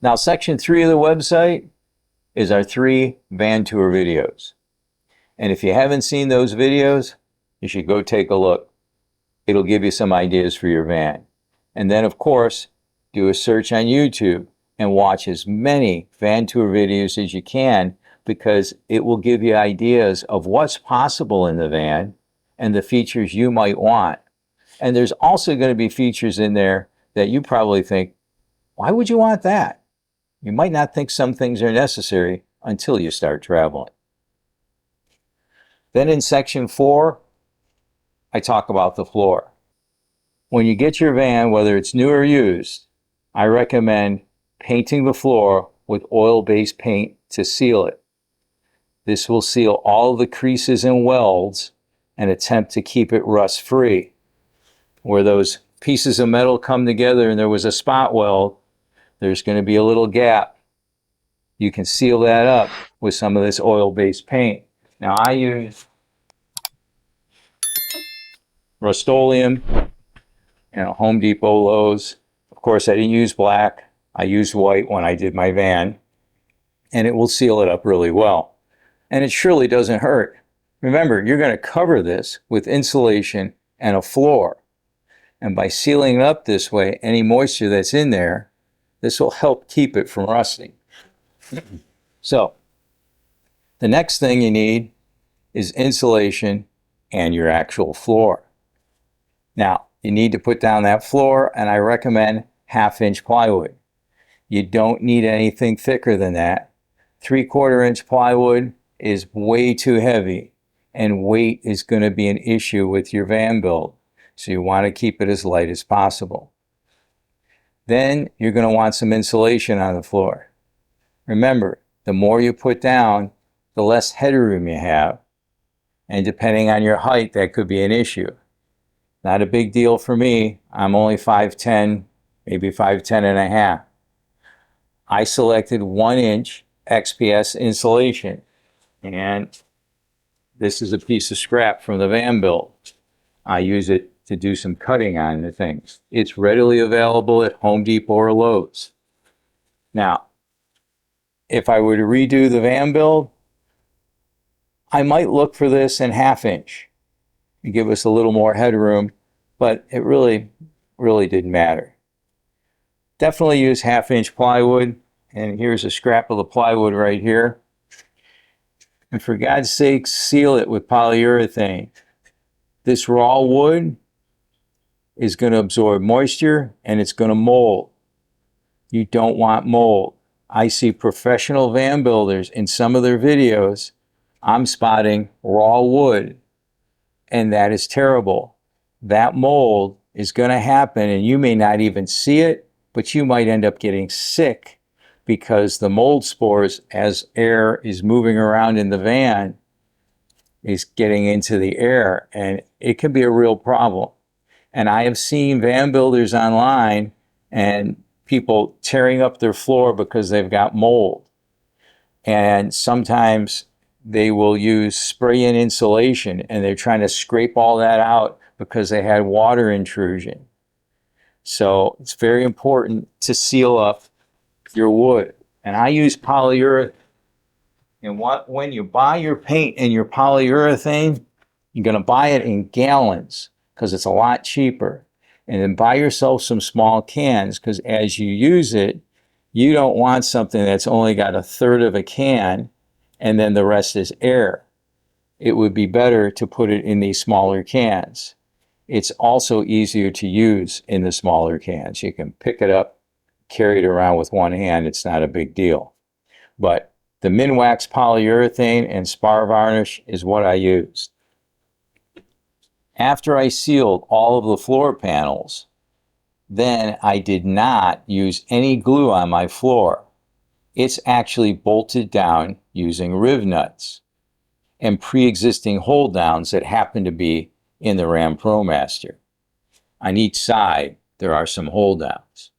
Now, section 3 of the website is our 3 van tour videos. And if you haven't seen those videos, you should go take a look. It'll give you some ideas for your van. And then, of course, do a search on YouTube and watch as many van tour videos as you can, because it will give you ideas of what's possible in the van and the features you might want. And there's also going to be features in there that you probably think, why would you want that? You might not think some things are necessary until you start traveling. Then in section 4, I talk about the floor. When you get your van, whether it's new or used, I recommend painting the floor with oil-based paint to seal it. This will seal all of the creases and welds and attempt to keep it rust-free. Where those pieces of metal come together and there was a spot weld, there's going to be a little gap. You can seal that up with some of this oil-based paint. Now I use Rust-Oleum, Home Depot, Lowe's. Of course, I didn't use black. I used white when I did my van, and it will seal it up really well. And it surely doesn't hurt. Remember, you're going to cover this with insulation and a floor. And by sealing it up this way, any moisture that's in there, this will help keep it from rusting. So, the next thing you need is insulation and your actual floor. Now, you need to put down that floor, and I recommend 1/2-inch plywood. You don't need anything thicker than that. 3/4-inch plywood is way too heavy, and weight is going to be an issue with your van build. So you want to keep it as light as possible. Then you're going to want some insulation on the floor. Remember, the more you put down, the less headroom you have. And depending on your height, that could be an issue. Not a big deal for me. I'm only 5'10", maybe 5'10 and a half. I selected 1-inch XPS insulation. And this is a piece of scrap from the van build. I use it to do some cutting on the things. It's readily available at Home Depot or Lowe's. Now, if I were to redo the van build, I might look for this in 1/2-inch and give us a little more headroom, but it really didn't matter. Definitely use 1/2-inch plywood, and here's a scrap of the plywood right here. And for God's sake, seal it with polyurethane. This raw wood is going to absorb moisture and it's going to mold. You don't want mold. I see professional van builders in some of their videos, I'm spotting raw wood, and that is terrible. That mold is going to happen and you may not even see it, but you might end up getting sick because the mold spores, as air is moving around in the van, is getting into the air, and it can be a real problem. And I have seen van builders online and people tearing up their floor because they've got mold. And sometimes they will use spray-in insulation and they're trying to scrape all that out because they had water intrusion. So it's very important to seal up your wood. And I use polyurethane. And when you buy your paint and your polyurethane, you're going to buy it in gallons because it's a lot cheaper. And then buy yourself some small cans, because as you use it, you don't want something that's only got 1/3 of a can and then the rest is air. It would be better to put it in these smaller cans. It's also easier to use in the smaller cans. You can pick it up, carry it around with one hand. It's not a big deal. But the Minwax polyurethane and spar varnish is what I used. After I sealed all of the floor panels, then I did not use any glue on my floor. It's actually bolted down using riv nuts and pre-existing hold downs that happen to be in the Ram ProMaster. On each side, there are some hold downs.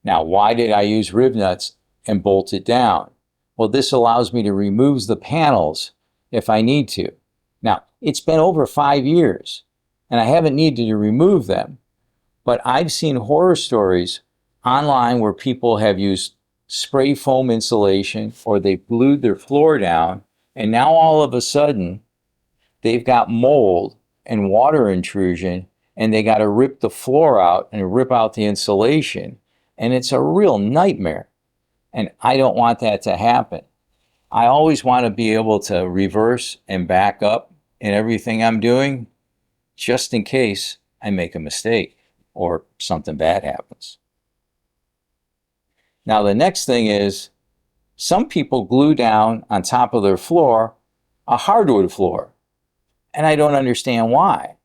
Now, why did I use riv nuts and bolt it down? Well, this allows me to remove the panels if I need to. Now, it's been over 5 years, and I haven't needed to remove them, but I've seen horror stories online where people have used spray foam insulation or they glued their floor down, and now all of a sudden they've got mold and water intrusion, and they got to rip the floor out and rip out the insulation, and it's a real nightmare. And I don't want that to happen. I always want to be able to reverse and back up in everything I'm doing, just in case I make a mistake or something bad happens. Now, the next thing is, some people glue down on top of their floor a hardwood floor. And I don't understand why.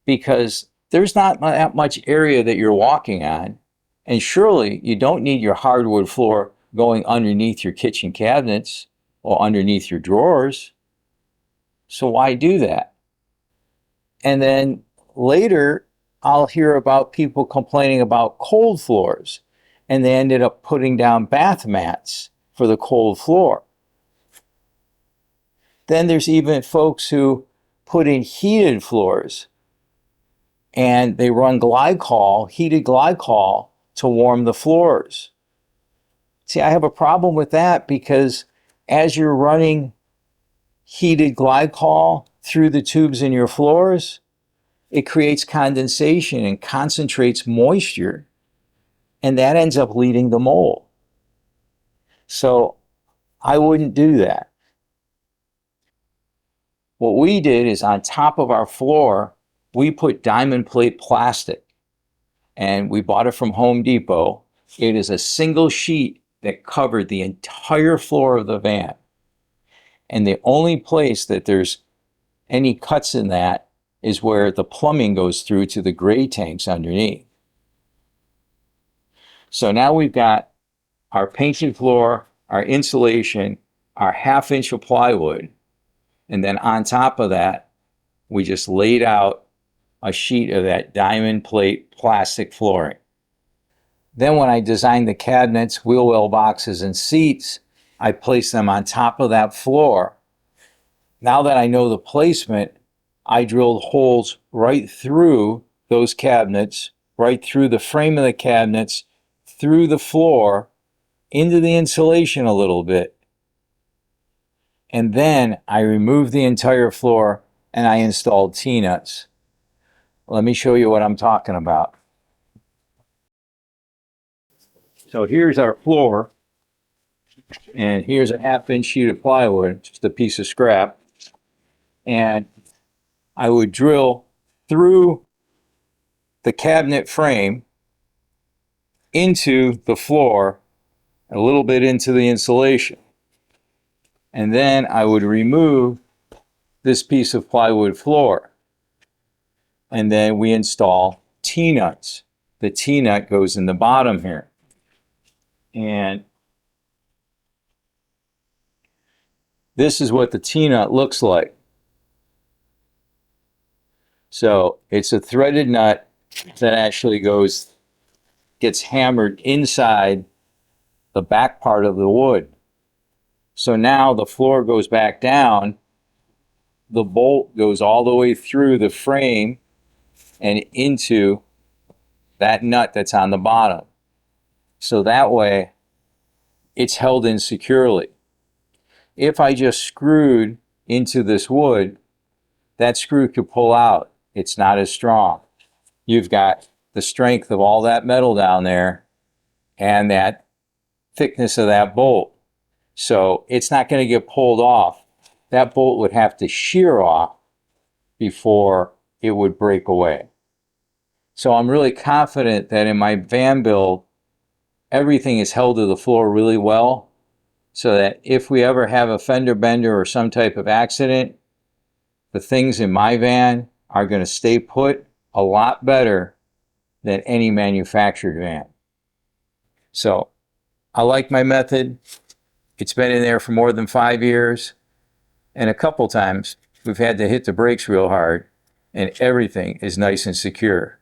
Because there's not that much area that you're walking on. And surely you don't need your hardwood floor going underneath your kitchen cabinets or underneath your drawers. So why do that? And then later, I'll hear about people complaining about cold floors, and they ended up putting down bath mats for the cold floor. Then there's even folks who put in heated floors, and they run glycol, heated glycol, to warm the floors. See, I have a problem with that, because as you're running heated glycol through the tubes in your floors, it creates condensation and concentrates moisture, and that ends up leading to mold. So I wouldn't do that. What we did is, on top of our floor, we put diamond plate plastic, and we bought it from Home Depot. It is a single sheet that covered the entire floor of the van. And the only place that there's any cuts in that is where the plumbing goes through to the gray tanks underneath. So now we've got our painted floor, our insulation, our 1/2 inch of plywood, and then on top of that, we just laid out a sheet of that diamond plate plastic flooring. Then when I designed the cabinets, wheel well boxes, and seats, I placed them on top of that floor. Now that I know the placement, I drilled holes right through those cabinets, right through the frame of the cabinets, through the floor, into the insulation a little bit. And then I removed the entire floor and I installed T-nuts. Let me show you what I'm talking about. So here's our floor, and here's a 1/2 inch sheet of plywood, just a piece of scrap. And I would drill through the cabinet frame into the floor, a little bit into the insulation. And then I would remove this piece of plywood floor. And then we install T-nuts. The T-nut goes in the bottom here. And this is what the T-nut looks like. So it's a threaded nut that actually gets hammered inside the back part of the wood. So now the floor goes back down, the bolt goes all the way through the frame and into that nut that's on the bottom. So that way it's held in securely. If I just screwed into this wood, that screw could pull out. It's not as strong. You've got the strength of all that metal down there and that thickness of that bolt. So it's not going to get pulled off. That bolt would have to shear off before it would break away. So I'm really confident that in my van build, everything is held to the floor really well, so that if we ever have a fender bender or some type of accident, the things in my van are going to stay put a lot better than any manufactured van. So I like my method. It's been in there for more than 5 years. And a couple times we've had to hit the brakes real hard, and everything is nice and secure.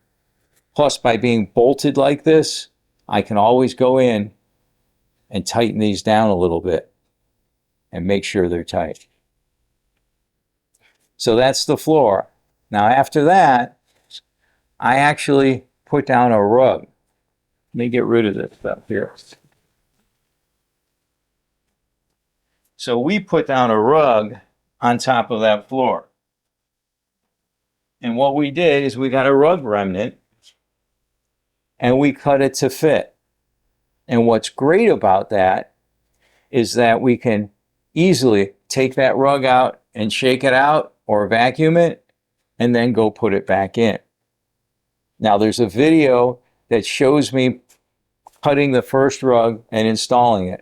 Plus, by being bolted like this, I can always go in and tighten these down a little bit and make sure they're tight. So that's the floor. Now after that, I actually put down a rug. Let me get rid of this stuff here. So we put down a rug on top of that floor. And what we did is we got a rug remnant and we cut it to fit. And what's great about that is that we can easily take that rug out and shake it out or vacuum it and then go put it back in. Now there's a video that shows me cutting the first rug and installing it.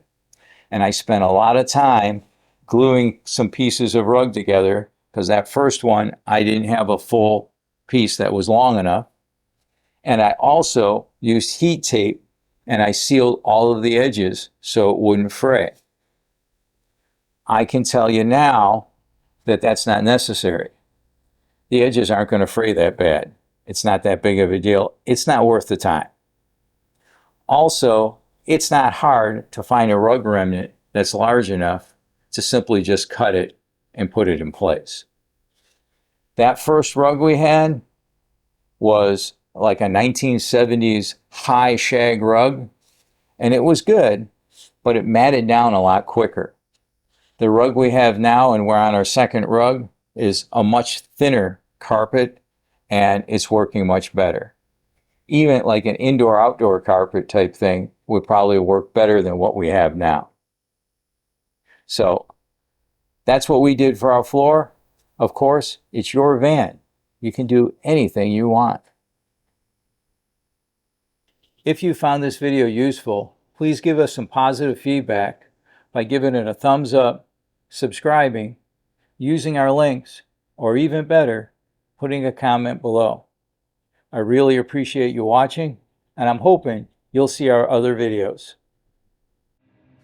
And I spent a lot of time gluing some pieces of rug together because that first one, I didn't have a full piece that was long enough. And I also used heat tape and I sealed all of the edges so it wouldn't fray. I can tell you now that that's not necessary. The edges aren't going to fray that bad. It's not that big of a deal. It's not worth the time. Also, it's not hard to find a rug remnant that's large enough to simply just cut it and put it in place. That first rug we had was like a 1970s high shag rug, and it was good, but it matted down a lot quicker. The rug we have now, and we're on our second rug, is a much thinner carpet, and it's working much better. Even like an indoor-outdoor carpet type thing would probably work better than what we have now. So that's what we did for our floor. Of course, it's your van. You can do anything you want. If you found this video useful, please give us some positive feedback by giving it a thumbs up, subscribing, using our links, or even better, putting a comment below. I really appreciate you watching, and I'm hoping you'll see our other videos.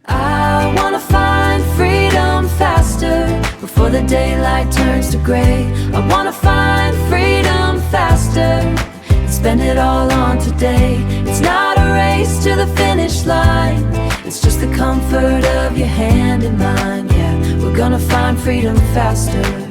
I wanna find freedom faster before the daylight turns to gray. I wanna find freedom faster and spend it all on today. It's not a race to the finish line, it's just the comfort of your hand in mine. Yeah, we're gonna find freedom faster.